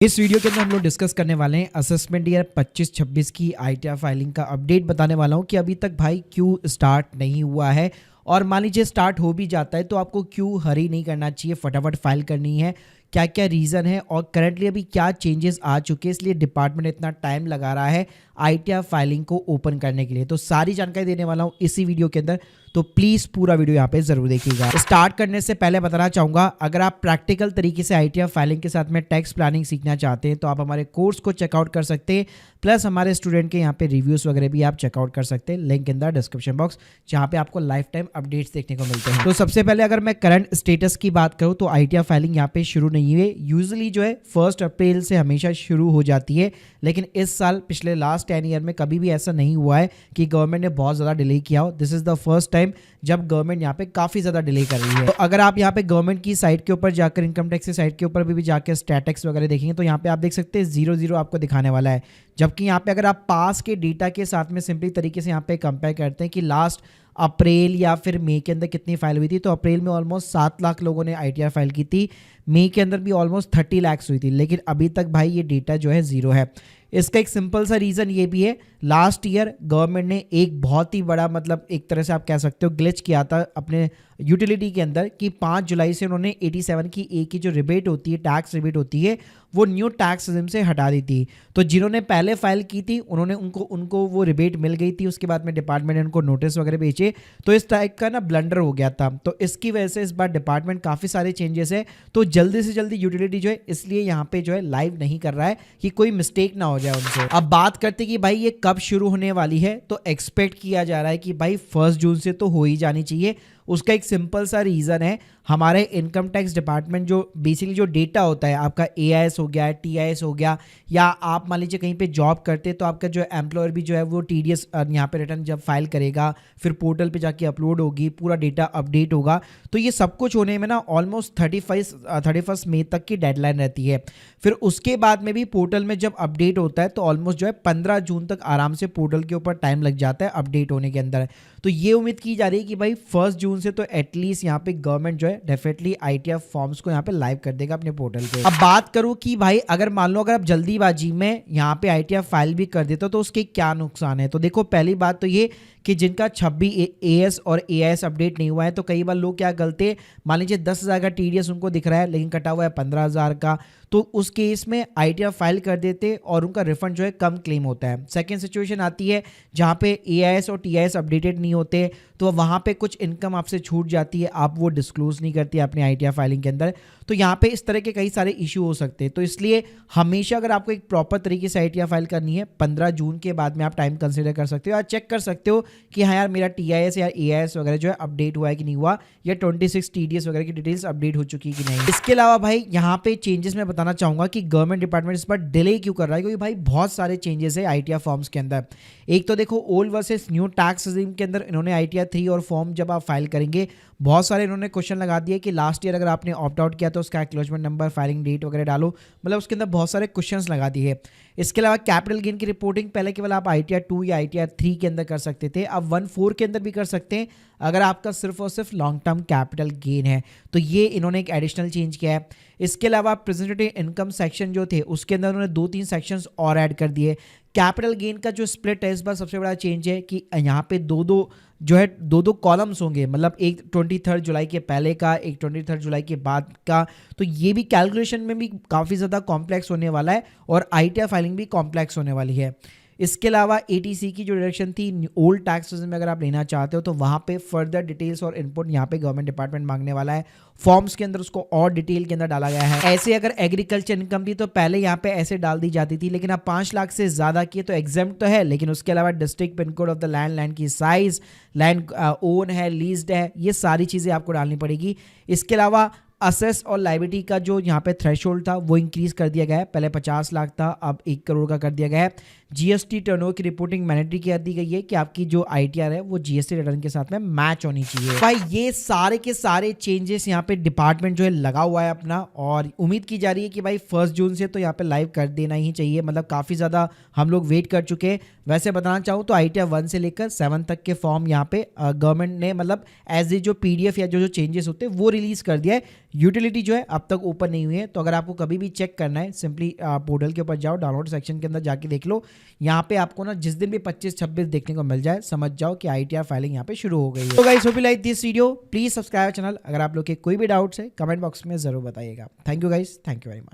इस वीडियो के अंदर हम लोग डिस्कस करने वाले हैं असेसमेंट ईयर 25-26 की आईटीआर फाइलिंग का अपडेट बताने वाला हूं कि अभी तक भाई क्यों स्टार्ट नहीं हुआ है। और मान लीजिए स्टार्ट हो भी जाता है तो आपको क्यों हरी नहीं करना चाहिए, फटाफट फाइल करनी है, क्या क्या रीज़न है और करंटली अभी क्या चेंजेस आ चुके हैं इसलिए डिपार्टमेंट इतना टाइम लगा रहा है आईटीआर फाइलिंग को ओपन करने के लिए। तो सारी जानकारी देने वाला हूं इसी वीडियो के अंदर, तो प्लीज़ पूरा वीडियो यहाँ पे जरूर देखिएगा। स्टार्ट करने से पहले बताना चाहूँगा, अगर आप प्रैक्टिकल तरीके से आईटीआर फाइलिंग के साथ में टैक्स प्लानिंग सीखना चाहते हैं तो आप हमारे कोर्स को चेकआउट कर सकते हैं, प्लस हमारे स्टूडेंट के यहाँ पे रिव्यूज़ वगैरह भी आप चेकआउट कर सकते हैं, link in the description box, जहाँ पे आपको लाइफ टाइम अपडेट्स देखने को मिलते हैं। तो सबसे पहले अगर मैं करंट स्टेटस की बात करूँ तो आईटीआर फाइलिंग यहाँ पे शुरू नहीं हुई। यूजुअली जो है 1 अप्रैल से हमेशा शुरू हो जाती है, लेकिन इस साल पिछले लास्ट 10 ईयर में कभी भी ऐसा नहीं हुआ है कि गवर्नमेंट ने बहुत ज़्यादा डिले किया हो। This is the first time जब गवर्नमेंट यहाँ पे काफ़ी ज़्यादा डिले कर रही है। तो अगर आप यहाँ पे गवर्नमेंट की साइट के ऊपर जाकर, इनकम टैक्स की साइट के ऊपर भी जाकर स्टैटिक्स वगैरह देखेंगे तो यहाँ पे आप देख सकते हैं 0 आपको दिखाने वाला है। जबकि यहाँ पे अगर आप पास के डेटा के साथ में सिंपली तरीके से यहाँ पे कंपेयर करते हैं कि लास्ट अप्रैल या फिर मई के अंदर कितनी फाइल हुई थी, तो अप्रैल में ऑलमोस्ट 7 लाख लोगों ने आईटीआर फाइल की थी, मई के अंदर भी ऑलमोस्ट 30 लाख हुई थी, लेकिन अभी तक भाई ये डेटा जो है 0 है। इसका एक सिंपल सा रीज़न ये भी है, लास्ट ईयर गवर्नमेंट ने एक बहुत ही बड़ा, मतलब एक तरह से आप कह सकते हो ग्लिच किया था अपने यूटिलिटी के अंदर कि 5 जुलाई से उन्होंने 87 की ए की जो रिबेट होती है, टैक्स रिबेट होती है, वो न्यू टैक्स सिस्टम से हटा दी थी। तो जिन्होंने पहले फाइल की थी उन्होंने उनको वो रिबेट मिल गई थी, उसके बाद में डिपार्टमेंट ने उनको नोटिस वगैरह भेजे, तो इस टाइप का ना ब्लंडर हो गया था। तो इसकी वजह से इस बार डिपार्टमेंट काफ़ी सारे चेंजेस है, तो जल्दी से जल्दी यूटिलिटी जो है इसलिए यहाँ पे जो है लाइव नहीं कर रहा है कि कोई मिस्टेक ना हो जाए उनसे। अब बात करते कि भाई ये कब शुरू होने वाली है, तो एक्सपेक्ट किया जा रहा है कि भाई 1 जून से तो हो ही जानी चाहिए। उसका एक सिंपल सा रीज़न है, हमारे इनकम टैक्स डिपार्टमेंट जो बेसिकली जो डेटा होता है आपका एआईएस हो गया, टीआईएस हो गया, या आप मान लीजिए कहीं पे जॉब करते तो आपका जो एम्प्लॉयर भी जो है वो टीडीएस यहाँ पे रिटर्न जब फाइल करेगा फिर पोर्टल पे जाके अपलोड होगी, पूरा डेटा अपडेट होगा, तो ये सब कुछ होने में ना ऑलमोस्ट 31 मई तक की डेडलाइन रहती है। फिर उसके बाद में भी पोर्टल में जब अपडेट होता है तो ऑलमोस्ट जो है 15 जून तक आराम से पोर्टल के ऊपर टाइम लग जाता है अपडेट होने के अंदर। तो ये उम्मीद की जा रही है कि भाई 1 जून से तो एटलीस्ट यहाँ पे गवर्नमेंट जो है डेफिनेटली आईटीआर फॉर्म्स को यहाँ पे लाइव कर देगा अपने पोर्टल पे। अब बात करूँ कि भाई अगर मान लो अगर आप जल्दीबाजी में यहाँ पे आईटीआर फाइल भी कर देते हो तो उसके क्या नुकसान है। तो देखो पहली बात तो ये कि जिनका 26 एएस और एआईएस अपडेट नहीं हुआ है, तो कई बार लोग क्या गलते, मान लीजिए 10,000 का टीडीएस उनको दिख रहा है लेकिन कटा हुआ है 15,000 का, तो उस केस में आईटीआर फाइल कर देते और उनका रिफंड जो है कम क्लेम होता है। सेकेंड सिचुएशन आती है जहाँ पे एआईएस और टीआईएस अपडेटेड नहीं होते, तो वहाँ पे कुछ इनकम आपसे छूट जाती है, आप वो डिस्क्लोज नहीं करती अपनी आईटीआर फाइलिंग के अंदर, तो यहाँ पे इस तरह के कई सारे इशू हो सकते हैं। तो इसलिए हमेशा अगर आपको एक प्रॉपर तरीके से आईटीआर फाइल करनी है 15 जून के बाद में आप टाइम कंसिडर कर सकते हो, या चेक कर सकते हो कि हाँ यार मेरा टीआईएस या एआईएस वगैरह जो है अपडेट हुआ है कि नहीं हुआ, या 26 टीडीएस वगैरह की डिटेल्स अपडेट हो चुकी है कि नहीं। इसके अलावा भाई यहाँ पे चेंजेस मैं बताना चाहूँगा कि गवर्नमेंट डिपार्टमेंट इस पर डिले क्यों कर रहा है, क्योंकि भाई बहुत सारे चेंजेस है आईटीआर फॉर्म्स के अंदर। एक तो देखो old versus new tax regime के अंदर इन्होंने आईटीआर 3 और फॉर्म जब आप फाइल करेंगे बहुत सारे इन्होंने क्वेश्चन लगा दिए कि लास्ट ईयर अगर आपने ऑप्ट आउट किया तो उसका एक्नॉलेजमेंट नंबर, फाइलिंग डेट वगैरह डालो, मतलब उसके अंदर बहुत सारे क्वेश्चंस लगा दिए। इसके अलावा कैपिटल गेन की रिपोर्टिंग पहले केवल आप आईटीआर 2 या आईटीआर 3 के अंदर कर सकते थे, अब 1/4 के अंदर भी कर सकते हैं अगर आपका सिर्फ और सिर्फ लॉन्ग टर्म कैपिटल गेन है। तो ये इन्होंने एक एडिशनल चेंज किया है। इसके अलावा प्रेजेंटेटिव इनकम सेक्शन जो थे उसके अंदर उन्होंने 2-3 सेक्शंस और ऐड कर दिए। कैपिटल गेन का जो स्प्लिट है इस बार सबसे बड़ा चेंज है कि यहाँ पे दो कॉलम्स होंगे, मतलब एक 23 जुलाई के पहले का, एक 23 जुलाई के बाद का, तो ये भी कैलकुलेशन में भी काफ़ी ज़्यादा कॉम्प्लेक्स होने वाला है और आईटीआर फाइलिंग भी कॉम्प्लेक्स होने वाली है। इसके अलावा एटीसी की जो डायरेक्शन थी ओल्ड टैक्स सिस्टम में अगर आप लेना चाहते हो तो वहाँ पे फर्दर डिटेल्स और इनपुट यहाँ पे गवर्नमेंट डिपार्टमेंट मांगने वाला है, फॉर्म्स के अंदर उसको और डिटेल के अंदर डाला गया है। ऐसे अगर एग्रीकल्चर इनकम थी तो पहले यहाँ पे ऐसे डाल दी जाती थी, लेकिन अब 5 लाख से ज़्यादा की तो एग्जाम्प्ट तो है, लेकिन उसके अलावा district pin code of the land, land की साइज, लैंड ओन है, लीज्ड है, ये सारी चीज़ें आपको डालनी पड़ेगी। इसके अलावा असेस और लाइबिलिटी का जो यहाँ पे थ्रेशोल्ड था वो इंक्रीज कर दिया गया है, पहले 50 लाख था अब 1 करोड़ का कर दिया गया है। जीएसटी टर्नओवर की रिपोर्टिंग मैंडेटरी कर दी गई है कि आपकी जो आईटीआर है वो जीएसटी रिटर्न के साथ में मैच होनी चाहिए। भाई ये सारे के सारे चेंजेस यहाँ पे डिपार्टमेंट जो है लगा हुआ है अपना, और उम्मीद की जा रही है कि भाई 1 जून से तो यहाँ पे लाइव कर देना ही चाहिए, मतलब काफ़ी ज़्यादा हम लोग वेट कर चुके हैं। वैसे बताना चाहूँ तो आईटीआर 1 से लेकर 7 तक के फॉर्म यहाँ पे गवर्नमेंट ने मतलब एज ए जो पीडीएफ या जो चेंजेस होते हैं वो रिलीज़ कर दिया है, यूटिलिटी जो है अब तक ओपन नहीं हुई है। तो अगर आपको कभी भी चेक करना है सिंपली पोर्टल के ऊपर जाओ, डाउनलोड सेक्शन के अंदर जाके देख लो। यहाँ पे आपको ना जिस दिन भी 25-26 देखने को मिल जाए समझ जाओ कि ITR फाइलिंग यहाँ पे शुरू हो गई है। तो guys hope you like this video, please subscribe channel. अगर आप लोग के कोई भी डाउट्स है कमेंट बॉक्स में जरूर बताइएगा। Thank you guys, thank you very much.